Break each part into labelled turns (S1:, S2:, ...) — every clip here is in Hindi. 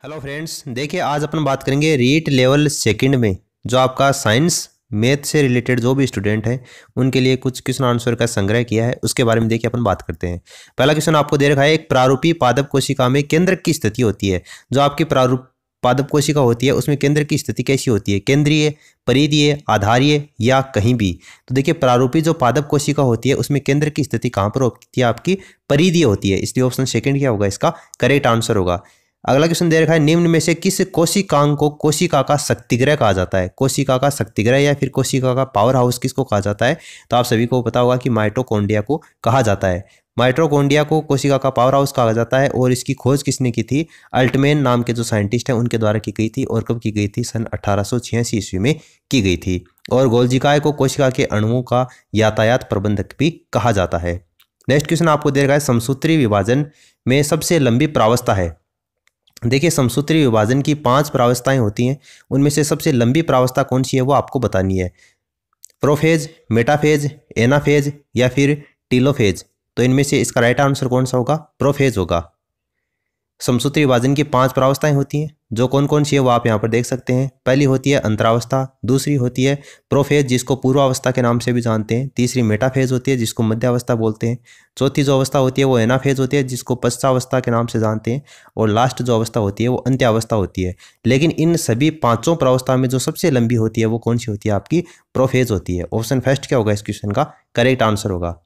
S1: हेलो फ्रेंड्स, देखिए आज अपन बात करेंगे रीट लेवल सेकंड में जो आपका साइंस मैथ से रिलेटेड जो भी स्टूडेंट हैं उनके लिए कुछ क्वेश्चन आंसर का संग्रह किया है। उसके बारे में देखिए अपन बात करते हैं। पहला क्वेश्चन आपको दे रखा है, एक प्रारूपी पादप कोशिका में केंद्रक की स्थिति होती है। जो आपकी प्रारूप पादप कोशिका होती है उसमें केंद्र की स्थिति कैसी होती है? केंद्रीय, परिधीय, आधारीय या कहीं भी? तो देखिए प्रारूपी जो पादप कोशिका होती है उसमें केंद्र की स्थिति कहाँ पर होती है? आपकी परिधीय होती है। इसलिए ऑप्शन सेकंड क्या होगा? इसका करेक्ट आंसर होगा। अगला क्वेश्चन दे रखा है, निम्न में से किस कोशिकांग को कोशिका का शक्तिग्रह कहा जाता है? कोशिका का शक्तिग्रह या फिर कोशिका का पावर हाउस किसको कहा जाता है? तो आप सभी को पता होगा कि माइटोकॉन्ड्रिया को कहा जाता है। माइटोकॉन्ड्रिया को कोशिका का पावर हाउस कहा जाता है और इसकी खोज किसने की थी? अल्टमैन नाम के जो साइंटिस्ट हैं उनके द्वारा की गई थी। और कब की गई थी? सन 1886 ईस्वी में की गई थी। और गोल्जिकाय को कोशिका के अणुओं का यातायात प्रबंधक भी कहा जाता है। नेक्स्ट क्वेश्चन आपको दे रखा है, समसूत्री विभाजन में सबसे लंबी प्रावस्था है। देखिए समसूत्री विभाजन की 5 प्रावस्थाएं होती हैं, उनमें से सबसे लंबी प्रावस्था कौन सी है वो आपको बतानी है। प्रोफेज, मेटाफेज, एनाफेज या फिर टीलोफेज? तो इनमें से इसका राइट आंसर कौन सा होगा? प्रोफेज होगा। समसूत्री विभाजन की 5 प्रावस्थाएं होती हैं, जो कौन कौन सी है वो आप यहाँ पर देख सकते हैं। पहली होती है अंतरावस्था, दूसरी होती है प्रोफेज जिसको पूर्वावस्था के नाम से भी जानते हैं, तीसरी मेटाफेज होती है जिसको मध्यावस्था बोलते हैं, चौथी जो अवस्था होती है वो एनाफेज होती है जिसको पश्चावस्था के नाम से जानते हैं, और लास्ट जो अवस्था होती है वो अंत्यावस्था होती है। लेकिन इन सभी 5 प्रावस्था में जो सबसे लंबी होती है वो कौन सी होती है? आपकी प्रोफेज होती है। ऑप्शन फर्स्ट क्या होगा? इस क्वेश्चन का करेक्ट आंसर होगा।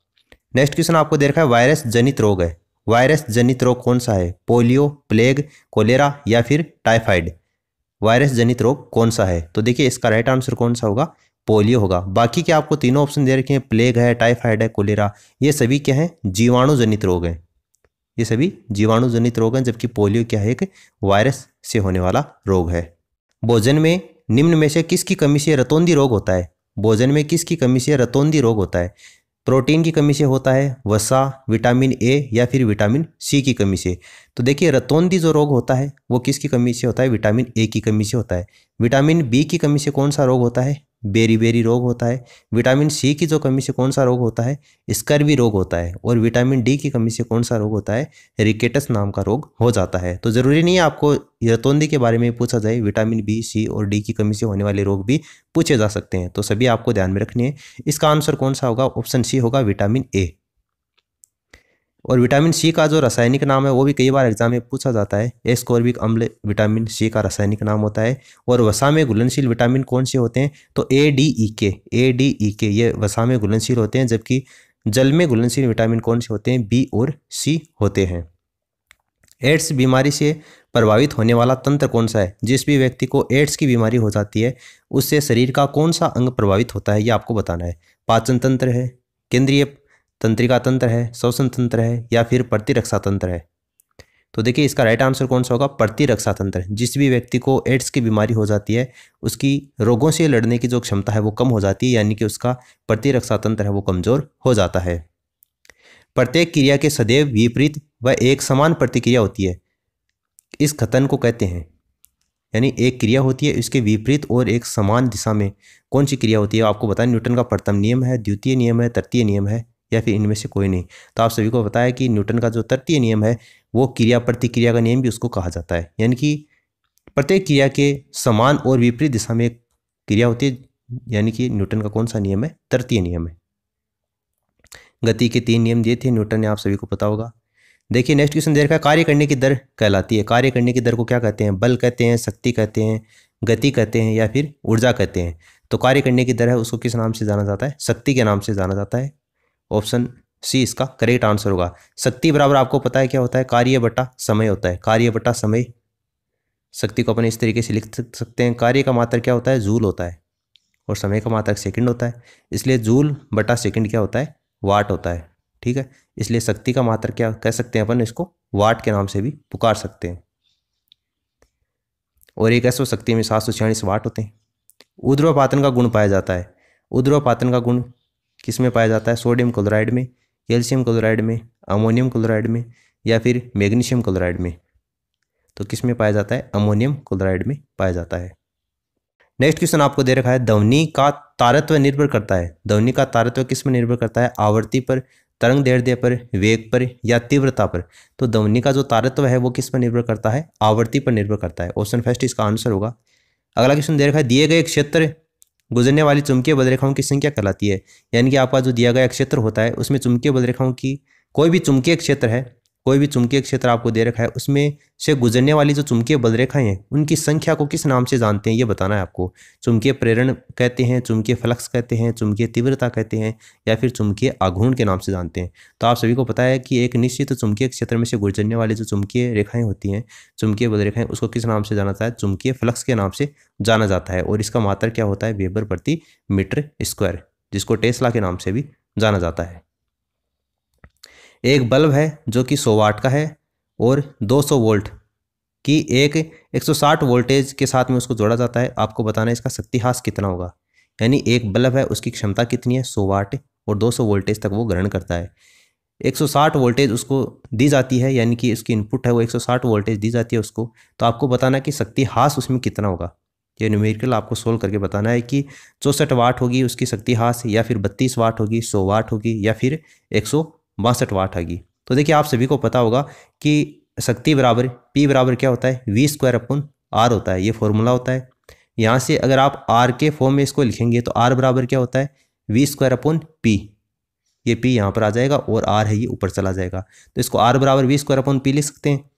S1: नेक्स्ट क्वेश्चन आपको दे रखा है, वायरस जनित रोग है। वायरस जनित रोग कौन सा है? पोलियो, प्लेग, कोलेरा या फिर टाइफाइड? वायरस जनित रोग कौन सा है? तो देखिए इसका राइट आंसर कौन सा होगा? पोलियो होगा। बाकी के आपको तीनों ऑप्शन दे रखे हैं, प्लेग है, टाइफाइड है, कोलेरा, ये सभी क्या है? जीवाणु जनित रोग हैं। ये सभी जीवाणु जनित रोग हैं, जबकि पोलियो क्या है? एक वायरस से होने वाला रोग है। भोजन में निम्न में से किसकी कमी से रतौंधी रोग होता है? भोजन में किसकी कमी से रतौंधी रोग होता है? प्रोटीन की कमी से होता है, वसा, विटामिन ए या फिर विटामिन सी की कमी से? तो देखिए रतौंधी जो रोग होता है वो किसकी कमी से होता है? विटामिन ए की कमी से होता है। विटामिन बी की कमी से कौन सा रोग होता है? बेरी रोग होता है। विटामिन सी की जो कमी से कौन सा रोग होता है? स्कर्वी रोग होता है। और विटामिन डी की कमी से कौन सा रोग होता है? रिकेटस नाम का रोग हो जाता है। तो जरूरी नहीं है आपको रतौंधी के बारे में पूछा जाए, विटामिन बी, सी और डी की कमी से होने वाले रोग भी पूछे जा सकते हैं। तो सभी आपको ध्यान में रखने हैं। इसका आंसर कौन सा होगा? ऑप्शन सी होगा, विटामिन ए। और विटामिन सी का जो रासायनिक नाम है वो भी कई बार एग्जाम में पूछा जाता है। एस्कॉर्बिक अम्ल विटामिन सी का रासायनिक नाम होता है। और वसा में घुलनशील विटामिन कौन से होते हैं? तो ए डी ई के ये वसा में घुलनशील होते हैं, जबकि जल में घुलनशील विटामिन कौन से होते हैं? बी और सी होते हैं। एड्स बीमारी से प्रभावित होने वाला तंत्र कौन सा है? जिस भी व्यक्ति को एड्स की बीमारी हो जाती है उससे शरीर का कौन सा अंग प्रभावित होता है, ये आपको बताना है। पाचन तंत्र है, केंद्रीय तंत्रिका तंत्र है, श्वसन तंत्र है या फिर प्रतिरक्षा तंत्र है? तो देखिए इसका राइट आंसर कौन सा होगा? प्रतिरक्षा तंत्र। जिस भी व्यक्ति को एड्स की बीमारी हो जाती है उसकी रोगों से लड़ने की जो क्षमता है वो कम हो जाती है, यानी कि उसका प्रतिरक्षा तंत्र है वो कमजोर हो जाता है। प्रत्येक क्रिया के सदैव विपरीत व एक समान प्रतिक्रिया होती है, इस कथन को कहते हैं। यानी एक क्रिया होती है, इसके विपरीत और एक समान दिशा में कौन सी क्रिया होती है? आपको बताएं, न्यूटन का प्रथम नियम है, द्वितीय नियम है, तृतीय नियम है या फिर इनमें से कोई नहीं? तो आप सभी को पता है कि न्यूटन का जो तृतीय नियम है वो क्रिया प्रतिक्रिया का नियम भी उसको कहा जाता है। यानी कि प्रत्येक क्रिया के समान और विपरीत दिशा में क्रिया होती है, यानी कि न्यूटन का कौन सा नियम है? तृतीय नियम है। गति के 3 नियम दिए थे न्यूटन ने, आप सभी को पता होगा। देखिए नेक्स्ट क्वेश्चन दे रखा है, कार्य करने की दर कहलाती है। कार्य करने की दर को क्या कहते हैं? बल कहते हैं, शक्ति कहते हैं, गति कहते हैं या फिर ऊर्जा कहते हैं? तो कार्य करने की दर है उसको किस नाम से जाना जाता है? शक्ति के नाम से जाना जाता है। ऑप्शन सी इसका करेक्ट आंसर होगा। शक्ति बराबर आपको पता है क्या होता है? कार्य बटा समय होता है। कार्य बटा समय, शक्ति को अपन इस तरीके से लिख सकते हैं। कार्य का मात्रक क्या होता है? जूल होता है और समय का मात्रक सेकंड होता है, इसलिए जूल बटा सेकंड क्या होता है? वाट होता है। ठीक है, इसलिए शक्ति का मात्रक क्या कह सकते हैं अपन? इसको वाट के नाम से भी पुकार सकते हैं। और एक ऐसा शक्ति में 746 वाट होते हैं। ऊर्ध्वपातन का गुण पाया जाता है। ऊर्ध्वपातन का गुण किस में पाया जाता है? सोडियम क्लोराइड में, कैल्शियम क्लोराइड में, अमोनियम क्लोराइड में या फिर मैग्नीशियम क्लोराइड में? तो किस में पाया जाता है? अमोनियम क्लोराइड में पाया जाता है। नेक्स्ट क्वेश्चन आपको दे रखा है, ध्वनि का तारत्व निर्भर करता है। ध्वनि का तारत्व किस में निर्भर करता है? आवृत्ति पर, तरंग दैर्ध्य पर, वेग पर या तीव्रता पर। तो ध्वनि का जो तारत्व है वो किस पर निर्भर करता है? आवृत्ति पर निर्भर करता है। ऑप्शन फर्स्ट इसका आंसर होगा। अगला क्वेश्चन दे रखा है, दिए गए क्षेत्र गुजरने वाली चुंबकीय बद्रेखाओं की संख्या कहलाती है। यानी कि आपका जो दिया गया क्षेत्र होता है उसमें चुंबकीय बद्रेखाओं की, कोई भी चुंबकीय क्षेत्र है, कोई भी चुंबकीय क्षेत्र आपको दे रखा है, उसमें से गुजरने वाली जो चुंबकीय बद्रेखाएं हैं उनकी संख्या को किस नाम से जानते हैं ये बताना है आपको। चुंबकीय प्रेरण कहते हैं, चुंबकीय फ्लक्स कहते हैं, चुंबकीय तीव्रता कहते हैं, या फिर चुंबकीय आघूर्ण के नाम से जानते हैं। तो आप सभी को पता है कि एक निश्चित चुंबकीय क्षेत्र में से गुजरने वाली जो चुंबकीय रेखाएं होती हैं, चुंबकीय बद्रेखाएं, उसको किस नाम से जाना जाता है? चुंबकीय फ्लक्स के नाम से जाना जाता है। और इसका मात्रक क्या होता है? वेबर प्रति मीटर स्क्वायर, जिसको टेस्ला के नाम से भी जाना जाता है। एक बल्ब है जो कि 100 वाट का है और 200 वोल्ट की एक 160 वोल्टेज के साथ में उसको जोड़ा जाता है। आपको बताना है इसका शक्तिहास कितना होगा। यानी एक बल्ब है, उसकी क्षमता कितनी है? 100 वाट और 200 वोल्टेज तक वो ग्रहण करता है। 160 वोल्टेज उसको दी जाती है, यानी कि उसकी इनपुट है वो 160 वोल्टेज दी जाती है उसको। तो आपको बताना है कि शक्तिहास उसमें कितना होगा। ये न्यूमेरिकल आपको सोल्व करके बताना है कि 64 वाट होगी उसकी शक्तिहास, या फिर 32 वाट होगी, 100 वाट होगी, या फिर 162 वाट होगी। तो देखिए आप सभी को पता होगा कि शक्ति बराबर P बराबर क्या होता है? V स्क्वायर अपॉन R होता है। ये फॉर्मूला होता है। यहाँ से अगर आप R के फॉर्म में इसको लिखेंगे तो R बराबर क्या होता है? V square upon P। ये P यहाँ पर आ जाएगा और R है ये ऊपर चला जाएगा। तो इसको R बराबर V स्क्वायर अपॉन P लिख सकते हैं।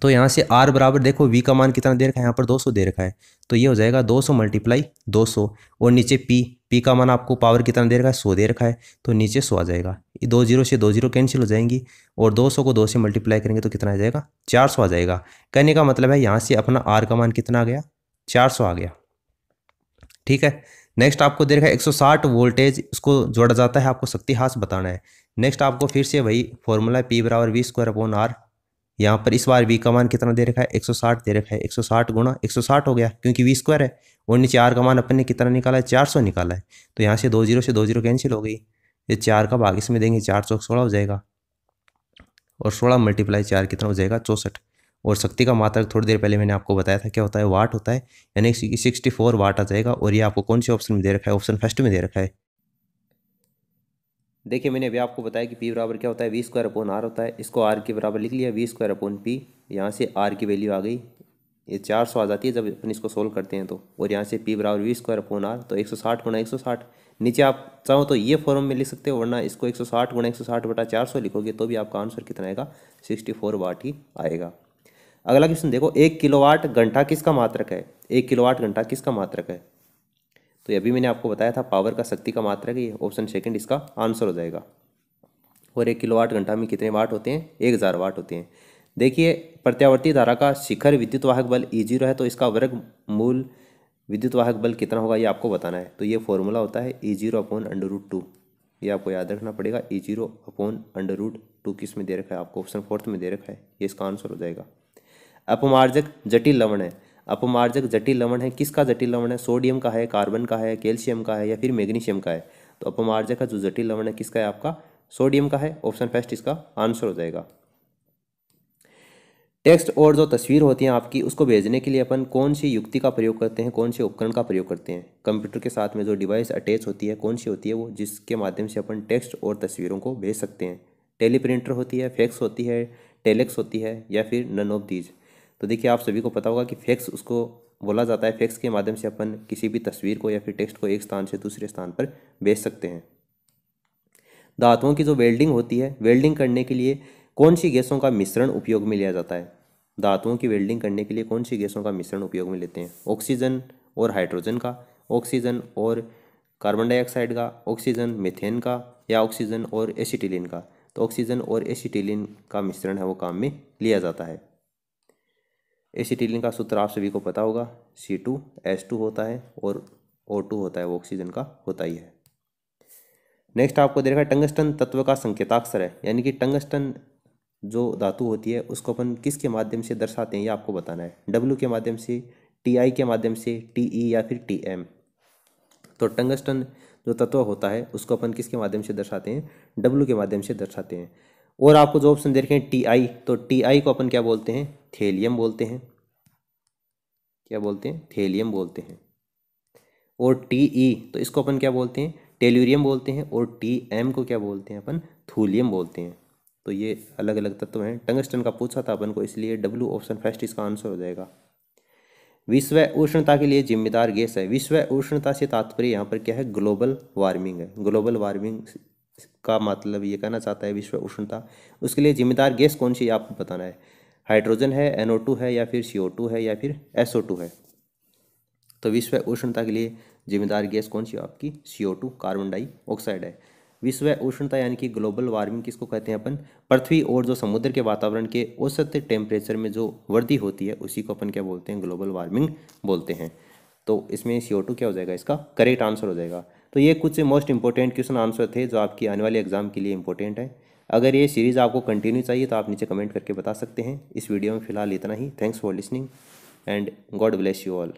S1: तो यहाँ से R बराबर देखो V का मान कितना दे रखा है? यहाँ पर 200 दे रखा है। तो ये हो जाएगा 200 मल्टीप्लाई 200, और नीचे P का मान आपको पावर कितना दे रखा है? 100 दे रखा है। तो नीचे 100 आ जाएगा। ये 2 0 से 2 0 कैंसिल हो जाएंगी, और 200 को 2 से मल्टीप्लाई करेंगे तो कितना आ जाएगा? 400 आ जाएगा। कहने का मतलब है यहाँ से अपना R का मान कितना आ गया? 400 आ गया। ठीक है। नेक्स्ट आपको दे रखा है 160 वोल्टेज, उसको जोड़ा जाता है, आपको शक्तिहास बताना है। नेक्स्ट आपको फिर से वही फॉर्मूला P बराबर V स्क्वायर अपॉन R। यहाँ पर इस बार V का मान कितना दे रखा है? 160 दे रखा है। 160 गुणा 160 हो गया, क्योंकि V स्क्वायर है, और नीचे R का मान अपन ने कितना निकाला है? 400 निकाला है। तो यहाँ से 2 0 से 2 0 कैंसिल हो गई। ये 4 का भाग इसमें देंगे, 4 चौक 16 हो जाएगा, और 16 मल्टीप्लाई 4 कितना हो जाएगा? 64। और शक्ति का मात्रक थोड़ी देर पहले मैंने आपको बताया था क्या होता है? वाट होता है। यानी 64 वाट आ जाएगा। और ये आपको कौन से ऑप्शन में दे रखा है? ऑप्शन फर्स्ट में दे रखा है। देखिए मैंने अभी आपको बताया कि P बराबर क्या होता है? V स्क्वायर अपॉन R होता है। इसको R के बराबर लिख लिया, V स्क्वायर अपॉन P। यहाँ से R की वैल्यू आ गई, ये 400 आ जाती है जब अपन इसको सोल्व करते हैं तो। और यहाँ से P बराबर V स्क्वायर अपॉन R, तो 160 गुणा 160। नीचे आप चाहो तो ये फॉर्म में लिख सकते हो, वरना इसको 160 गुणा 160 बटा 400 लिखोगे तो भी आपका आंसर कितना आएगा? 64 वाट ही आएगा। अगला क्वेश्चन देखो, 1 किलोवाट घंटा किसका मात्रक है? 1 किलोवाट घंटा किसका मात्रक है? तो ये अभी मैंने आपको बताया था, पावर का शक्ति का मात्रक है। ये ऑप्शन सेकंड इसका आंसर हो जाएगा। और 1 किलोवाट घंटा में कितने वाट होते हैं? 1000 वाट होते हैं। देखिए प्रत्यावर्ती धारा का शिखर विद्युत वाहक बल E0 है, तो इसका वर्ग मूल विद्युत वाहक बल कितना होगा ये आपको बताना है। तो ये फॉर्मूला होता है E0 अपॉन √2। ये आपको याद रखना पड़ेगा। E0 अपॉन √2 किस में दे रखा है? आपको ऑप्शन फोर्थ में दे रखा है। ये इसका आंसर हो जाएगा। अपमार्जक जटिल लवण है। अपमार्जक जटिल लवण है, किसका जटिल लवण है? सोडियम का है, कार्बन का है, कैल्शियम का है, या फिर मैग्नीशियम का है? तो अपमार्जक का जो जटिल लवण है किसका है? आपका सोडियम का है। ऑप्शन फर्स्ट इसका आंसर हो जाएगा। टेक्स्ट और जो तस्वीर होती है आपकी, उसको भेजने के लिए अपन कौन सी युक्ति का प्रयोग करते हैं, कौन से उपकरण का प्रयोग करते हैं? कंप्यूटर के साथ में जो डिवाइस अटैच होती है कौन सी होती है वो, जिसके माध्यम से अपन टेक्स्ट और तस्वीरों को भेज सकते हैं? टेलीप्रिंटर होती है, फैक्स होती है, टेलेक्स होती है, या फिर नन ऑफ दीज? तो देखिए आप सभी को पता होगा कि फैक्स उसको बोला जाता है। फैक्स के माध्यम से अपन किसी भी तस्वीर को या फिर टेक्स्ट को एक स्थान से दूसरे स्थान पर भेज सकते हैं। धातुओं की जो वेल्डिंग होती है, वेल्डिंग करने के लिए कौन सी गैसों का मिश्रण उपयोग में लिया जाता है? धातुओं की वेल्डिंग करने के लिए कौन सी गैसों का मिश्रण उपयोग में लेते हैं? ऑक्सीजन और हाइड्रोजन का, ऑक्सीजन और कार्बन डाइऑक्साइड का, ऑक्सीजन मीथेन का, या ऑक्सीजन और एसिटिलीन का? तो ऑक्सीजन और एसिटिलीन का मिश्रण है वो काम में लिया जाता है। एसिटिलीन का सूत्र आप सभी को पता होगा, C2H2 होता है, और O2 होता है, वो ऑक्सीजन का होता ही है। नेक्स्ट आपको दे रखा है टंगस्टन तत्व का संकेताक्षर है। यानी कि टंगस्टन जो धातु होती है उसको अपन किसके माध्यम से दर्शाते हैं ये आपको बताना है। W के माध्यम से, Ti के माध्यम से, Te या फिर Tm? तो टंगस्टन जो तत्व होता है उसको अपन किसके माध्यम से दर्शाते हैं? W के माध्यम से दर्शाते हैं। और आपको जो ऑप्शन दे रखे हैं Ti, तो Ti को अपन क्या बोलते हैं? थेलियम बोलते हैं। क्या बोलते हैं? थेलियम बोलते हैं। और Te, तो इसको अपन क्या बोलते हैं? टेल्यूरियम बोलते हैं। और Tm को क्या बोलते हैं अपन? थूलियम बोलते हैं। तो ये अलग अलग तत्व हैं। टंगस्टन का पूछा था अपन को, इसलिए डब्ल्यू ऑप्शन फर्स्ट इसका आंसर हो जाएगा। विश्व उष्णता के लिए जिम्मेदार गैस है। विश्व उष्णता से तात्पर्य यहाँ पर क्या है, ग्लोबल वार्मिंग है। ग्लोबल वार्मिंग का मतलब ये कहना चाहता है विश्व उष्णता। उसके लिए जिम्मेदार गैस कौन सी है आपको बताना है। हाइड्रोजन है, NO2 है, या फिर CO2 है, या फिर SO2 है। तो विश्व उष्णता के लिए जिम्मेदार गैस कौन सी है आपकी, CO2 कार्बन डाइऑक्साइड है। विश्व उष्णता यानी कि ग्लोबल वार्मिंग किसको कहते हैं अपन, पृथ्वी और जो समुद्र के वातावरण के औसत टेम्परेचर में जो वृद्धि होती है उसी को अपन क्या बोलते हैं, ग्लोबल वार्मिंग बोलते हैं। तो इसमें CO2 क्या हो जाएगा, इसका करेक्ट आंसर हो जाएगा। तो ये कुछ मोस्ट इंपॉर्टेंट क्वेश्चन आंसर थे जो आपकी आने वाले एग्जाम के लिए इंपॉर्टेंट है। अगर ये सीरीज़ आपको कंटिन्यू चाहिए तो आप नीचे कमेंट करके बता सकते हैं। इस वीडियो में फिलहाल इतना ही। Thanks for listening and God bless you all.